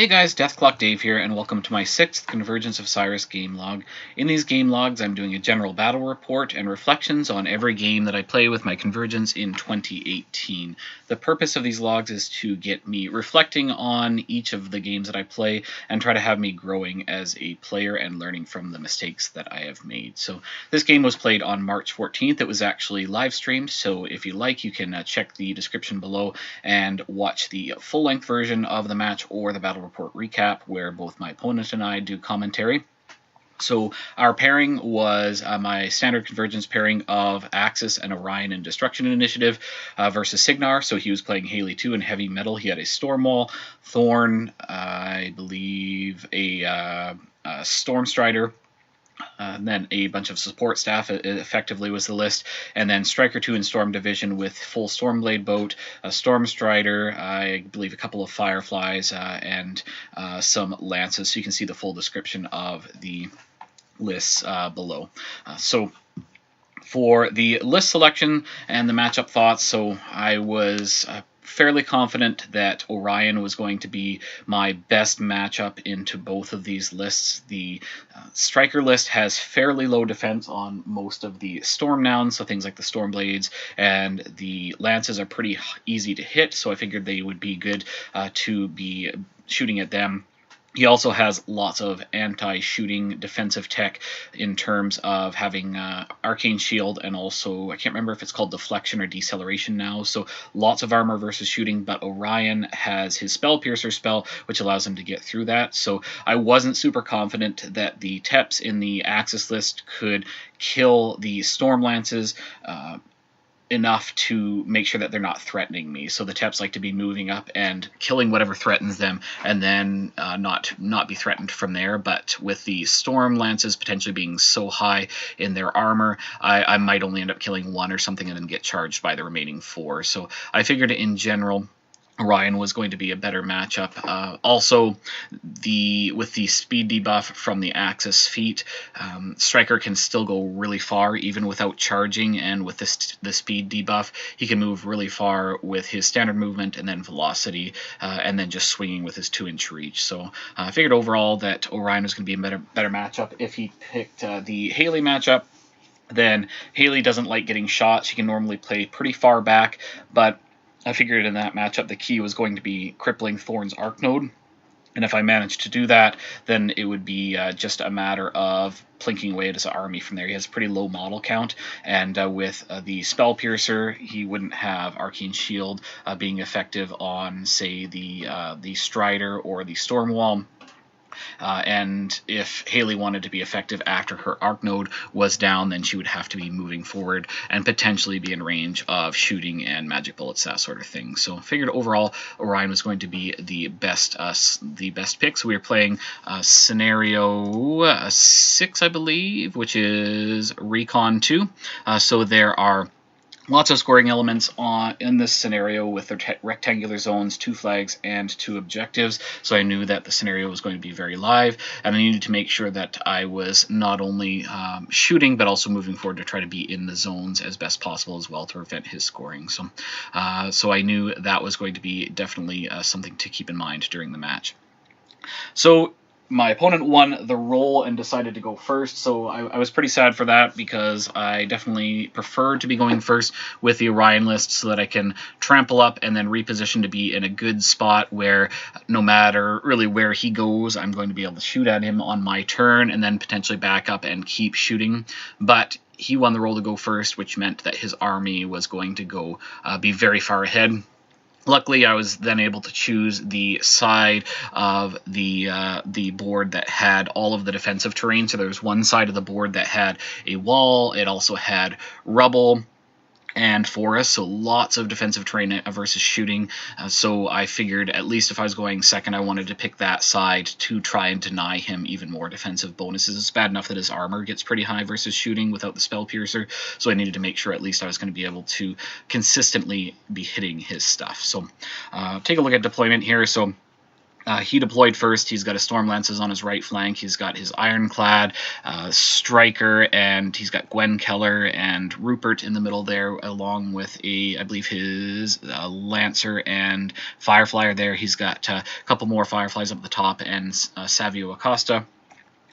Hey guys, DeathClock Dave here, and welcome to my 6th Convergence of Cyriss game log. In these game logs, I'm doing a general battle report and reflections on every game that I play with my Convergence in 2018. The purpose of these logs is to get me reflecting on each of the games that I play and try to have me growing as a player and learning from the mistakes that I have made. So this game was played on March 14th. It was actually live streamed, so if you like, you can check the description below and watch the full-length version of the match or the battle report recap where both my opponent and I do commentary. So our pairing was my standard Convergence pairing of Axis and Orion and Destruction Initiative versus Signar. So he was playing Haley 2 in Heavy Metal. He had a Stormwall, Thorn, I believe a Stormstrider, and then a bunch of support staff effectively was the list, and then Striker 2 in Storm Division with full Stormblade boat, a Stormstrider, I believe a couple of Fireflies, and some Lances. So you can see the full description of the lists below. So for the list selection and the matchup thoughts, so I was fairly confident that Orion was going to be my best matchup into both of these lists. The Striker list has fairly low defense on most of the Storm nouns, so things like the Stormblades and the Lances are pretty easy to hit, so I figured they would be good to be shooting at them. He also has lots of anti-shooting defensive tech in terms of having Arcane Shield and also, I can't remember if it's called Deflection or Deceleration now, so lots of armor versus shooting, but Orion has his Spell Piercer spell, which allows him to get through that. So I wasn't super confident that the Teps in the Axis list could kill the Storm Lances enough to make sure that they're not threatening me. So the Teps like to be moving up and killing whatever threatens them, and then not be threatened from there. But with the Storm Lances potentially being so high in their armor, I might only end up killing one or something and then get charged by the remaining four. So I figured in general Orion was going to be a better matchup. Also, with the speed debuff from the Axis feat, Striker can still go really far even without charging, and with the speed debuff, he can move really far with his standard movement and then velocity, and then just swinging with his 2-inch reach. So I figured overall that Orion was going to be a better matchup. If he picked the Haley matchup, then Haley doesn't like getting shot. She can normally play pretty far back, but I figured in that matchup the key was going to be crippling Thorn's Arc Node, and if I managed to do that, then it would be just a matter of plinking away at his army from there. He has a pretty low model count, and with the Spell Piercer, he wouldn't have Arcane Shield being effective on, say, the Strider or the Stormwall. And if Haley wanted to be effective after her Arc Node was down, then she would have to be moving forward and potentially be in range of shooting and magic bullets, that sort of thing. So I figured overall Orion was going to be the best pick. So we were playing scenario 6, I believe, which is Recon 2. So there are lots of scoring elements in this scenario with their rectangular zones, 2 flags, and 2 objectives, so I knew that the scenario was going to be very live, and I needed to make sure that I was not only shooting, but also moving forward to try to be in the zones as best possible as well to prevent his scoring. So I knew that was going to be definitely something to keep in mind during the match. So my opponent won the roll and decided to go first, so I was pretty sad for that because I definitely prefer to be going first with the Orion list so that I can trample up and then reposition to be in a good spot where no matter really where he goes, I'm going to be able to shoot at him on my turn and then potentially back up and keep shooting. But he won the roll to go first, which meant that his army was going to go be very far ahead. Luckily, I was then able to choose the side of the board that had all of the defensive terrain. So there was one side of the board that had a wall. It also had rubble and forest, so lots of defensive terrain versus shooting. So I figured at least if I was going second, I wanted to pick that side to try and deny him even more defensive bonuses. It's bad enough that his armor gets pretty high versus shooting without the Spell Piercer, so I needed to make sure at least I was going to be able to consistently be hitting his stuff. So take a look at deployment here. So He deployed first. He's got his Storm Lances on his right flank. He's got his Ironclad, Striker, and he's got Gwen Keller and Rupert in the middle there, along with I believe his Lancer and Fireflyer there. He's got a couple more Fireflies up at the top and Savio Acosta.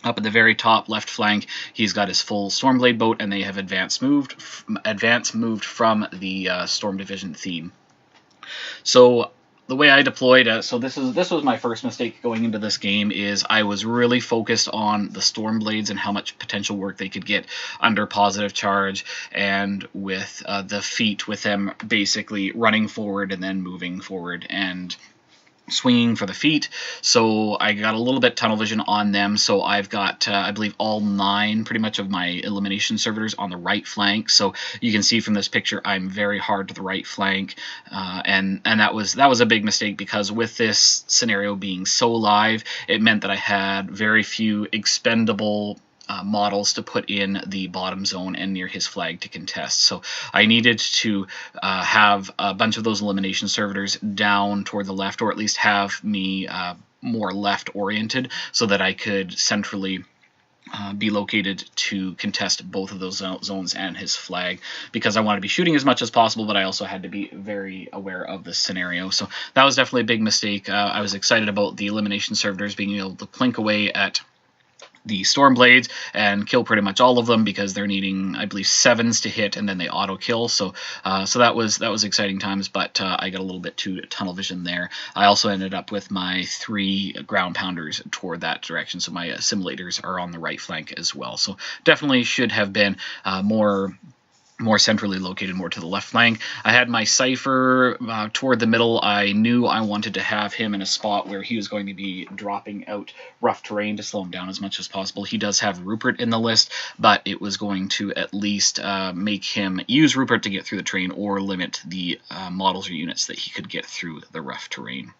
Up at the very top left flank, he's got his full Stormblade boat, and they have advance moved from the Storm Division theme. So the way I deployed, so this was my first mistake going into this game, is I was really focused on the Stormblades and how much potential work they could get under positive charge, and with the feat, with them basically running forward and then moving forward and swinging for the feet. So I got a little bit tunnel vision on them. So I've got, I believe, all 9 pretty much of my elimination servitors on the right flank. So you can see from this picture, I'm very hard to the right flank, and that was a big mistake, because with this scenario being so live, it meant that I had very few expendable models to put in the bottom zone and near his flag to contest. So I needed to have a bunch of those elimination servitors down toward the left, or at least have me more left oriented, so that I could centrally be located to contest both of those zones and his flag, because I wanted to be shooting as much as possible, but I also had to be very aware of the scenario. So that was definitely a big mistake. I was excited about the elimination servitors being able to plink away at the Stormblades and kill pretty much all of them, because they're needing, I believe, 7s to hit, and then they auto kill. So that was exciting times, but I got a little bit too tunnel vision there. I also ended up with my 3 ground pounders toward that direction, so my assimilators are on the right flank as well. So definitely should have been more centrally located, more to the left flank. I had my Cipher toward the middle. I knew I wanted to have him in a spot where he was going to be dropping out rough terrain to slow him down as much as possible. He does have Rupert in the list, but it was going to at least make him use Rupert to get through the terrain, or limit the models or units that he could get through the rough terrain.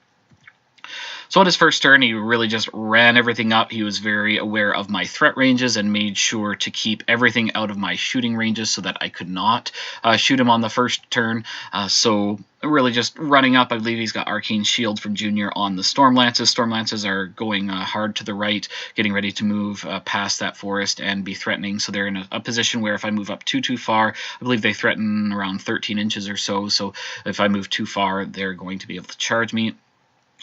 So on his first turn, he really just ran everything up. He was very aware of my threat ranges and made sure to keep everything out of my shooting ranges so that I could not shoot him on the first turn. So really just running up. I believe he's got Arcane Shield from Junior on the Storm Lances. Storm Lances are going hard to the right, getting ready to move past that forest and be threatening. So they're in a position where if I move up too far, I believe they threaten around 13 inches or so. So if I move too far, they're going to be able to charge me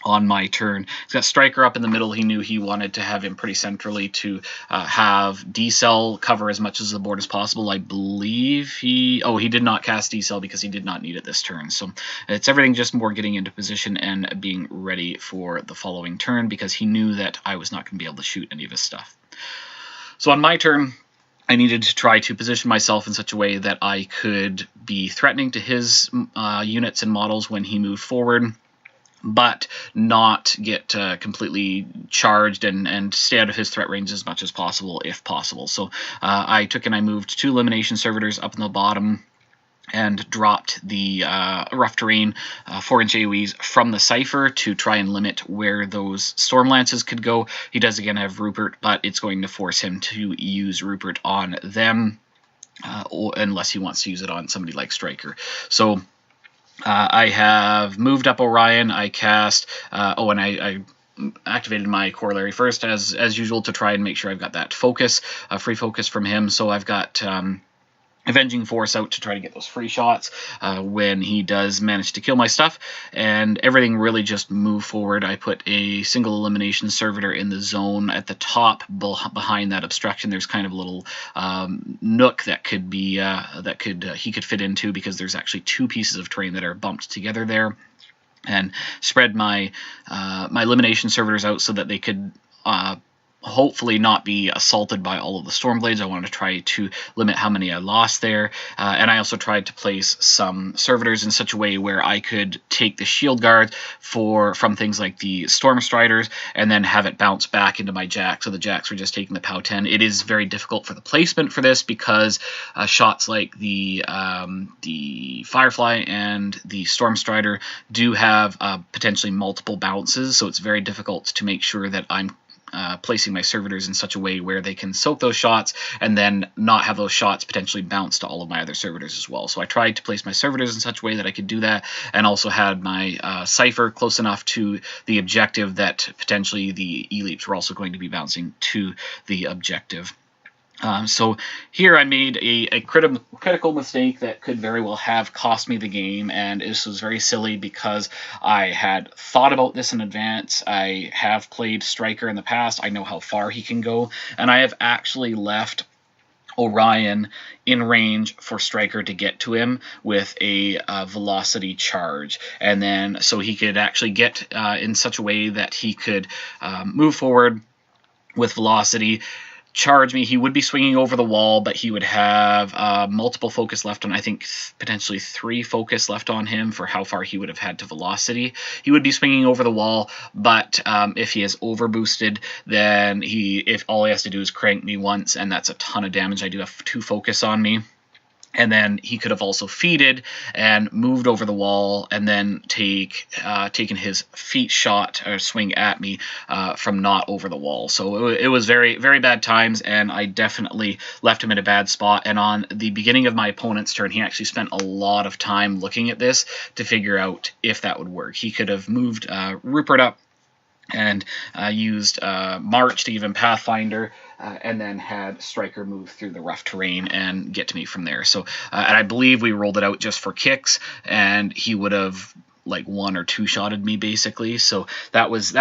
on my turn. He's got Striker up in the middle. He knew he wanted to have him pretty centrally to have D-Cell cover as much of the board as possible. I believe he did not cast D-Cell because he did not need it this turn. So it's everything just more getting into position and being ready for the following turn, because he knew that I was not going to be able to shoot any of his stuff. So on my turn, I needed to try to position myself in such a way that I could be threatening to his units and models when he moved forward, but not get completely charged and stay out of his threat range as much as possible, if possible. So I took and I moved 2 elimination servitors up in the bottom and dropped the rough terrain 4-inch AoEs from the Cipher to try and limit where those Storm Lances could go. He does again have Rupert, but it's going to force him to use Rupert on them, unless he wants to use it on somebody like Striker. So I have moved up Orion. I cast, and I activated my Corollary first, as usual, to try and make sure I've got that focus, free focus from him. So I've got Avenging Force out to try to get those free shots when he does manage to kill my stuff, and everything really just moved forward. I put a single elimination servitor in the zone at the top behind that obstruction. There's kind of a little nook that could be he could fit into, because there's actually 2 pieces of terrain that are bumped together there, and spread my my elimination servitors out so that they could hopefully not be assaulted by all of the Stormblades. I wanted to try to limit how many I lost there, and I also tried to place some servitors in such a way where I could take the shield guard from things like the Storm Striders and then have it bounce back into my Jacks. So the Jacks were just taking the POW 10. It is very difficult for the placement for this, because shots like the Firefly and the Storm Strider do have potentially multiple bounces, so it's very difficult to make sure that I'm placing my servitors in such a way where they can soak those shots and then not have those shots potentially bounce to all of my other servitors as well. So I tried to place my servitors in such a way that I could do that, and also had my Cipher close enough to the objective that potentially the E-Leaps were also going to be bouncing to the objective. So here I made a critical mistake that could very well have cost me the game, and this was very silly because I had thought about this in advance. I have played Striker in the past. I know how far he can go, and I have actually left Orion in range for Striker to get to him with a velocity charge, and then so he could actually get in such a way that he could move forward with velocity, charge me. He would be swinging over the wall, but he would have multiple focus left on, I think potentially 3 focus left on him for how far he would have had to velocity. He would be swinging over the wall, but if he is over boosted, then if all he has to do is crank me once, and that's a ton of damage. I do have 2 focus on me. And then he could have also feeded and moved over the wall, and then taken his feet shot or swing at me from not over the wall. So it was very, very bad times, and I definitely left him in a bad spot. And on the beginning of my opponent's turn, he actually spent a lot of time looking at this to figure out if that would work. He could have moved Rupert up and used March to give him Pathfinder, and then had Striker move through the rough terrain and get to me from there. So, and I believe we rolled it out just for kicks, and he would have like 1 or 2 shotted me basically. So that was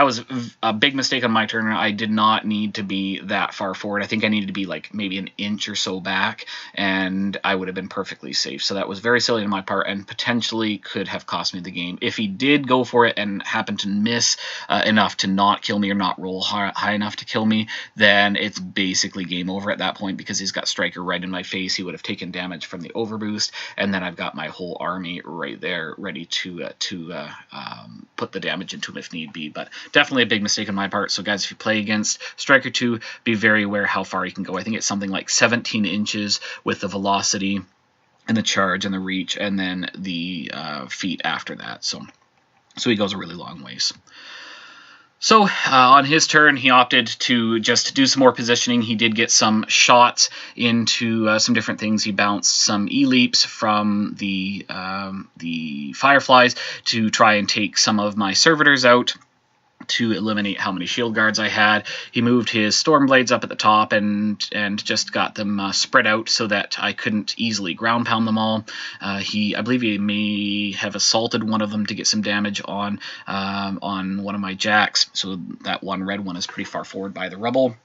a big mistake on my turn. I did not need to be that far forward. I think I needed to be like maybe an inch or so back, and I would have been perfectly safe. So that was very silly on my part, and potentially could have cost me the game. If he did go for it and happened to miss enough to not kill me or not roll high enough to kill me, then it's basically game over at that point, because he's got Striker right in my face. He would have taken damage from the overboost, and then I've got my whole army right there ready to put the damage into him if need be. But definitely a big mistake on my part. So guys, if you play against Striker 2, be very aware how far he can go. I think it's something like 17 inches with the velocity and the charge and the reach, and then the feet after that. So he goes a really long ways. So on his turn, he opted to just do some more positioning. He did get some shots into some different things. He bounced some E-Leaps from the Fireflies to try and take some of my Servitors out to eliminate how many shield guards I had. He moved his Stormblades up at the top and just got them spread out so that I couldn't easily ground pound them all. I believe he may have assaulted one of them to get some damage on one of my jacks, so that one red one is pretty far forward by the rubble.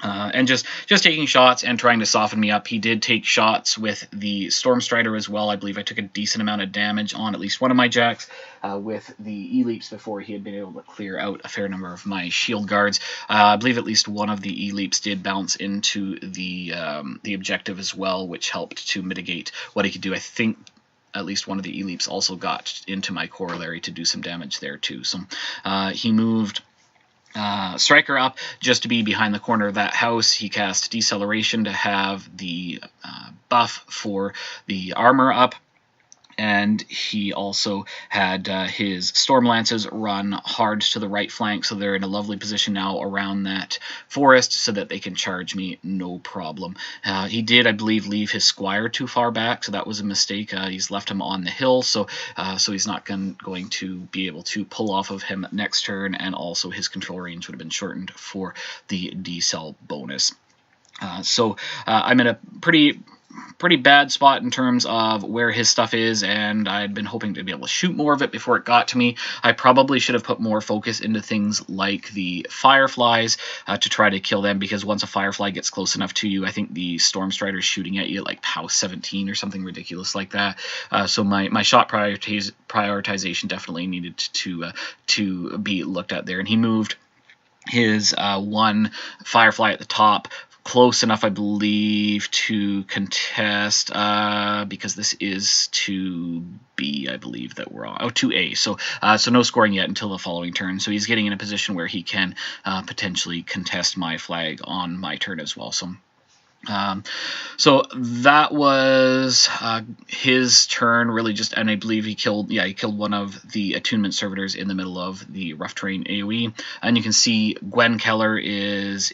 And just taking shots and trying to soften me up. He did take shots with the Stormstrider as well. I believe I took a decent amount of damage on at least one of my jacks with the E-Leaps before he had been able to clear out a fair number of my shield guards. I believe at least one of the E-Leaps did bounce into the objective as well, which helped to mitigate what he could do. I think at least one of the E-Leaps also got into my Corollary to do some damage there too. So he moved Striker up just to be behind the corner of that house. He cast Deceleration to have the buff for the armor up, and he also had his Storm Lances run hard to the right flank, so they're in a lovely position now around that forest so that they can charge me no problem. He did, I believe, leave his Squire too far back, so that was a mistake. He's left him on the hill, so he's not going to be able to pull off of him next turn, and also his control range would have been shortened for the decel bonus. So I'm in a pretty bad spot in terms of where his stuff is, and I'd been hoping to be able to shoot more of it before it got to me. I probably should have put more focus into things like the Fireflies to try to kill them, because once a Firefly gets close enough to you, I think the Stormstrider is shooting at you at like POW 17 or something ridiculous like that. So my shot prioritization definitely needed to be looked at there, and he moved his one Firefly at the top close enough, I believe, to contest, because this is 2B, I believe, that we're on. Oh, 2A. So no scoring yet until the following turn. So he's getting in a position where he can potentially contest my flag on my turn as well. So So that was his turn, really just, and I believe he killed one of the attunement servitors in the middle of the rough terrain AoE. And you can see Gwen Keller is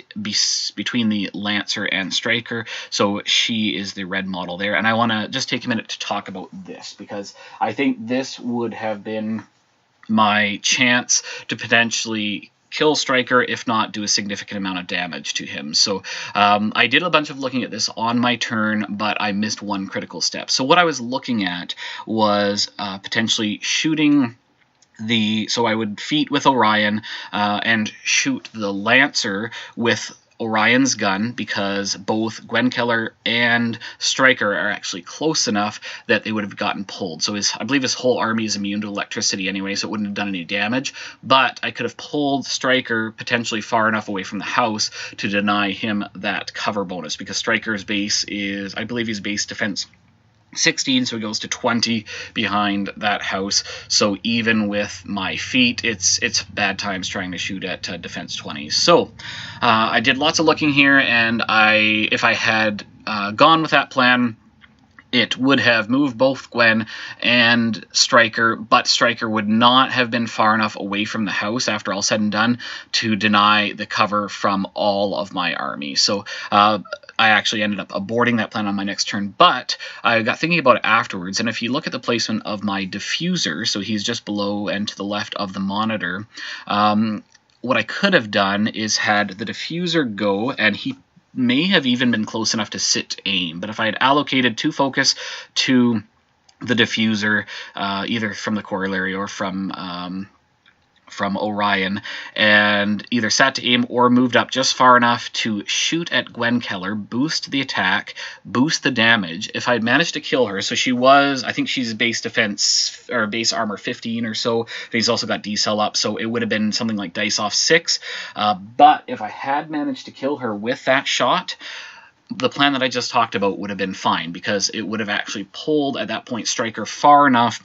between the Lancer and Striker, so she is the red model there. And I want to just take a minute to talk about this, because I think this would have been my chance to potentially kill Striker, if not do a significant amount of damage to him. So I did a bunch of looking at this on my turn, but I missed one critical step. So what I was looking at was potentially shooting so I would feat with Orion and shoot the Lancer with Orion's gun, because both Gwen Keller and Striker are actually close enough that they would have gotten pulled. So I believe his whole army is immune to electricity anyway, so it wouldn't have done any damage. But I could have pulled Striker potentially far enough away from the house to deny him that cover bonus, because Striker's base is, I believe he's base defense 16, so he goes to 20 behind that house. So even with my feet, it's bad times trying to shoot at defense 20. So I did lots of looking here, and if I had gone with that plan, it would have moved both Gwen and Striker, but Striker would not have been far enough away from the house after all said and done to deny the cover from all of my army. So I actually ended up aborting that plan on my next turn, but I got thinking about it afterwards, and if you look at the placement of my Diffuser, so he's just below and to the left of the monitor, what I could have done is had the Diffuser go, and he may have even been close enough to sit aim, but if I had allocated 2 focus to the Diffuser, either from the Corollary or from Orion, and either sat to aim or moved up just far enough to shoot at Gwen Keller, boost the attack, boost the damage. If I'd managed to kill her, so she was, I think she's base defense or base armor 15 or so, he's also got decel up, so it would have been something like dice off 6. But if I had managed to kill her with that shot, the plan that I just talked about would have been fine, because it would have actually pulled at that point Striker far enough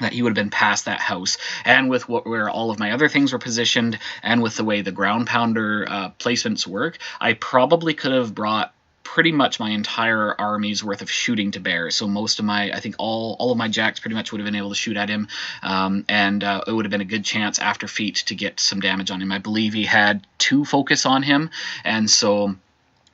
that he would have been past that house. And with where all of my other things were positioned, and with the way the ground pounder placements work, I probably could have brought pretty much my entire army's worth of shooting to bear. So most of my, I think all of my jacks pretty much would have been able to shoot at him, and it would have been a good chance after feat to get some damage on him. I believe he had 2 focus on him, and so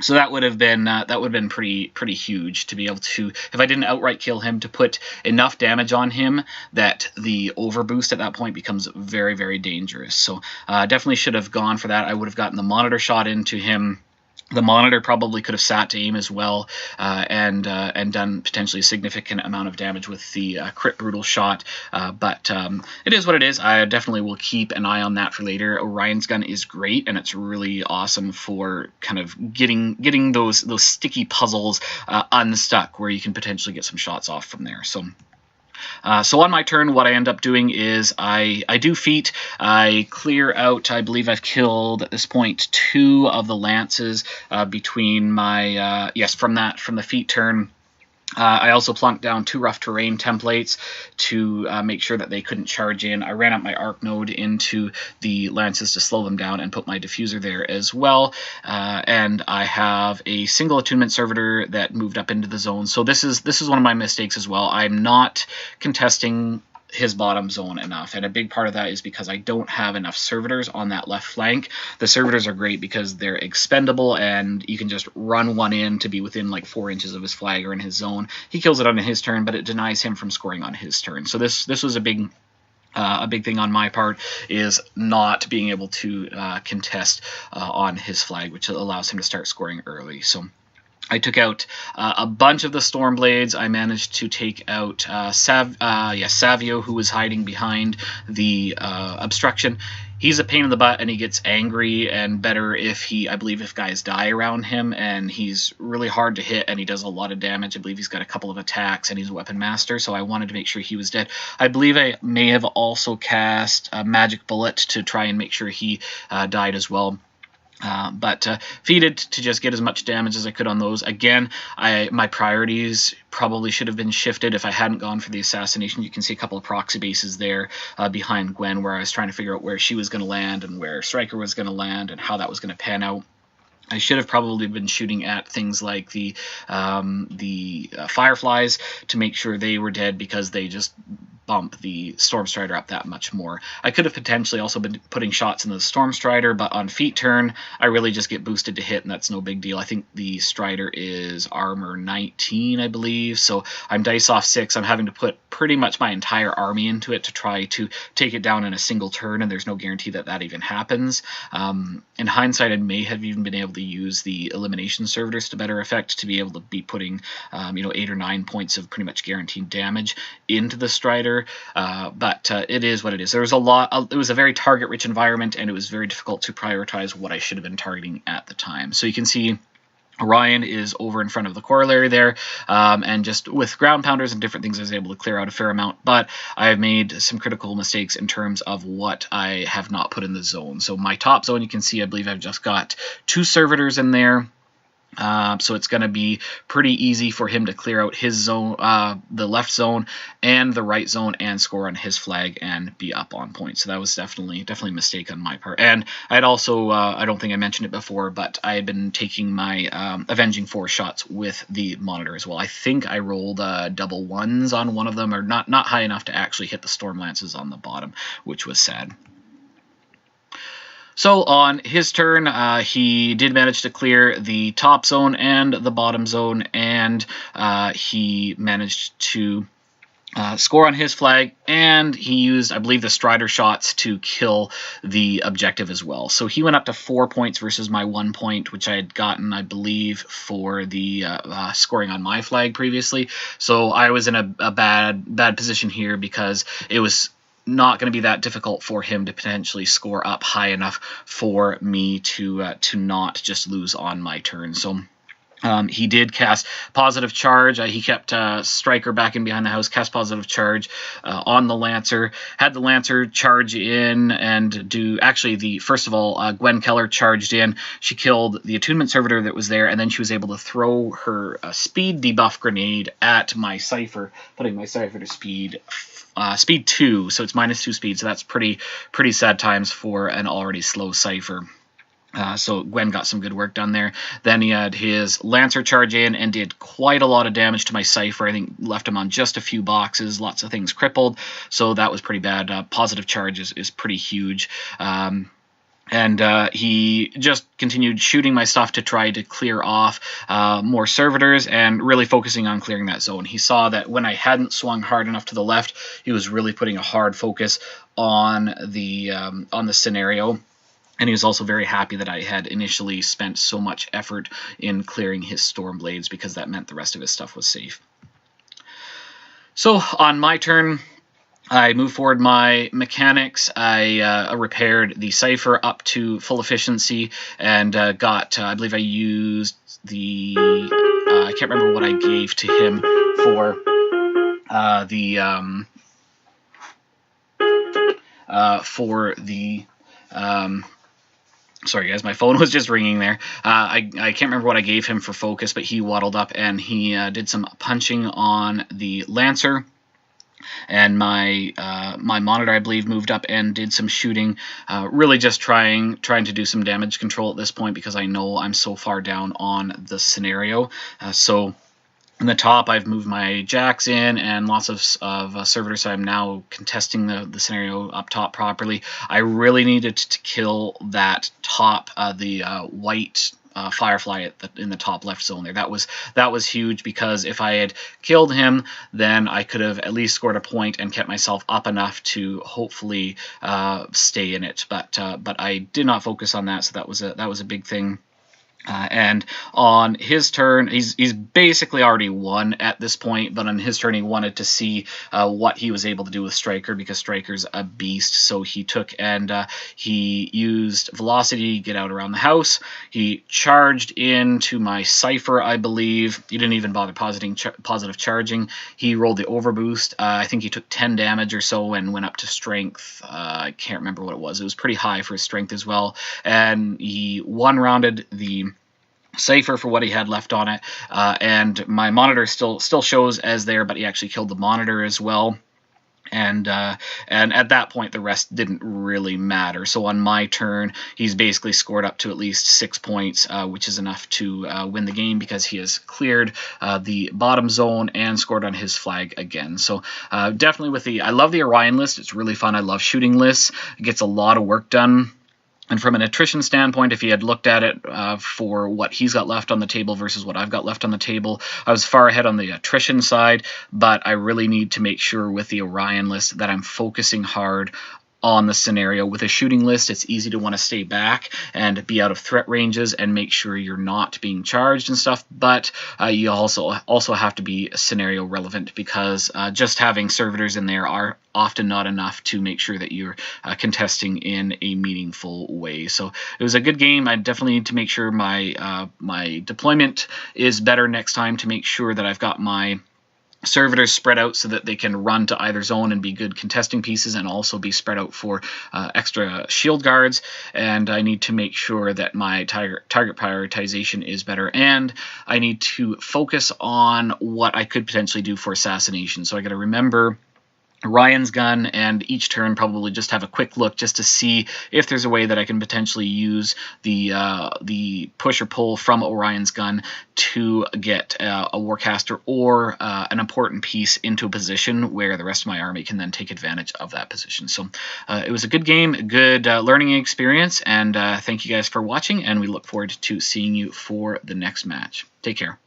that would have been pretty huge to be able to, if I didn't outright kill him, to put enough damage on him that the overboost at that point becomes very, very dangerous. So definitely should have gone for that. I would have gotten the monitor shot into him. The monitor probably could have sat to aim as well, and done potentially a significant amount of damage with the crit brutal shot. But it is what it is. I definitely will keep an eye on that for later. Orion's gun is great, and it's really awesome for kind of getting those sticky puzzles unstuck, where you can potentially get some shots off from there. So on my turn, what I end up doing is I do feat. I clear out, I believe I've killed at this point 2 of the lances between my, from the feat turn. I also plunked down 2 rough terrain templates to make sure that they couldn't charge in. I ran up my arc node into the lances to slow them down and put my diffuser there as well. And I have a single attunement servitor that moved up into the zone. So this is one of my mistakes as well. I'm not contesting his bottom zone enough, and a big part of that is because I don't have enough servitors on that left flank. The servitors are great because they're expendable, and you can just run one in to be within like 4 inches of his flag or in his zone. He kills it on his turn, but it denies him from scoring on his turn. So this was a big thing on my part, is not being able to contest on his flag, which allows him to start scoring early. So I took out a bunch of the Stormblades. I managed to take out Savio, who was hiding behind the obstruction. He's a pain in the butt, and he gets angry and better if I believe if guys die around him, and he's really hard to hit, and he does a lot of damage. I believe he's got a couple of attacks, and he's a weapon master, so I wanted to make sure he was dead. I believe I may have also cast a Magic Bullet to try and make sure he died as well. But feated to just get as much damage as I could on those. Again, my priorities probably should have been shifted if I hadn't gone for the assassination. You can see a couple of proxy bases there behind Gwen, where I was trying to figure out where she was going to land and where Striker was going to land and how that was going to pan out. I should have probably been shooting at things like the Fireflies to make sure they were dead, because they just bump the Storm Strider up that much more. I could have potentially also been putting shots in the Storm Strider, but on feat turn, I really just get boosted to hit, and that's no big deal. I think the Strider is armor 19, I believe, so I'm dice off 6. I'm having to put pretty much my entire army into it to try to take it down in a single turn, and there's no guarantee that that even happens. In hindsight, I may have even been able to use the elimination servitors to better effect to be able to be putting 8 or 9 points of pretty much guaranteed damage into the Strider, but it is what it is. There was it was a very target-rich environment, and it was very difficult to prioritize what I should have been targeting at the time. So you can see Orion is over in front of the Corollary there, and just with ground pounders and different things I was able to clear out a fair amount, but I have made some critical mistakes in terms of what I have not put in the zone. So my top zone, you can see, I believe I've just got 2 servitors in there. So it's going to be pretty easy for him to clear out his zone, the left zone and the right zone, and score on his flag and be up on point. So that was definitely a mistake on my part. And I had also, I don't think I mentioned it before, but I had been taking my Avenging Force shots with the monitor as well. I think I rolled double ones on one of them, or not high enough to actually hit the Storm Lances on the bottom, which was sad. So on his turn, he did manage to clear the top zone and the bottom zone, and he managed to score on his flag, and he used, I believe, the Strider shots to kill the objective as well. So he went up to 4 points versus my 1 point, which I had gotten, I believe, for the scoring on my flag previously. So I was in a bad position here, because it was not going to be that difficult for him to potentially score up high enough for me to not just lose on my turn. So he did cast Positive Charge. He kept Striker back in behind the house, cast Positive Charge on the Lancer, had the Lancer charge in and do, actually, first of all, Gwen Keller charged in. She killed the Attunement Servitor that was there, and then she was able to throw her speed debuff grenade at my Cipher, putting my Cipher to speed 2, so it's -2 speed, so that's pretty sad times for an already slow Cipher. So Gwen got some good work done there. Then he had his Lancer charge in and did quite a lot of damage to my Cipher. I think left him on just a few boxes, lots of things crippled, so that was pretty bad. Positive Charge is pretty huge. And he just continued shooting my stuff to try to clear off more servitors and really focusing on clearing that zone. He saw that when I hadn't swung hard enough to the left, he was really putting a hard focus on the scenario. And he was also very happy that I had initially spent so much effort in clearing his Storm Blades, because that meant the rest of his stuff was safe. So on my turn, I moved forward my mechanics. I repaired the Cipher up to full efficiency and got, I believe I used the, I can't remember what I gave to him for sorry guys, my phone was just ringing there. I can't remember what I gave him for focus, but he waddled up and he did some punching on the Lancer. And my monitor, I believe, moved up and did some shooting, really just trying to do some damage control at this point, because I know I'm so far down on the scenario. So in the top, I've moved my jacks in and lots of servitors, so I'm now contesting the scenario up top properly. I really needed to kill that top, the white Firefly in the top left zone there. That was huge, because if I had killed him, then I could have at least scored a point and kept myself up enough to hopefully stay in it. But I did not focus on that, so that was a big thing. And on his turn, he's basically already won at this point, but on his turn he wanted to see what he was able to do with Striker, because Striker's a beast. So he took and he used Velocity to get out around the house. He charged into my Cipher, I believe. He didn't even bother positive charging. He rolled the Overboost. I think he took 10 damage or so and went up to Strength. I can't remember what it was. It was pretty high for his Strength as well. And he one-rounded the Cipher for what he had left on it, and my monitor still shows as there, but he actually killed the monitor as well. And at that point, the rest didn't really matter. So on my turn, he's basically scored up to at least 6 points, which is enough to win the game because he has cleared the bottom zone and scored on his flag again. So definitely I love the Orion list. It's really fun. I love shooting lists. It gets a lot of work done. And from an attrition standpoint, if he had looked at it for what he's got left on the table versus what I've got left on the table, I was far ahead on the attrition side, but I really need to make sure with the Orion list that I'm focusing hard on the scenario. With a shooting list, it's easy to want to stay back and be out of threat ranges and make sure you're not being charged and stuff, but you also have to be scenario relevant, because just having servitors in there are often not enough to make sure that you're contesting in a meaningful way. So it was a good game. I definitely need to make sure my my deployment is better next time, to make sure that I've got my servitors spread out so that they can run to either zone and be good contesting pieces, and also be spread out for extra shield guards. And I need to make sure that my target prioritization is better, and I need to focus on what I could potentially do for assassination. So I got to remember Orion's gun, and each turn probably just have a quick look just to see if there's a way that I can potentially use the push or pull from Orion's gun to get a Warcaster or an important piece into a position where the rest of my army can then take advantage of that position. So it was a good game, a good learning experience, and thank you guys for watching, and we look forward to seeing you for the next match. Take care.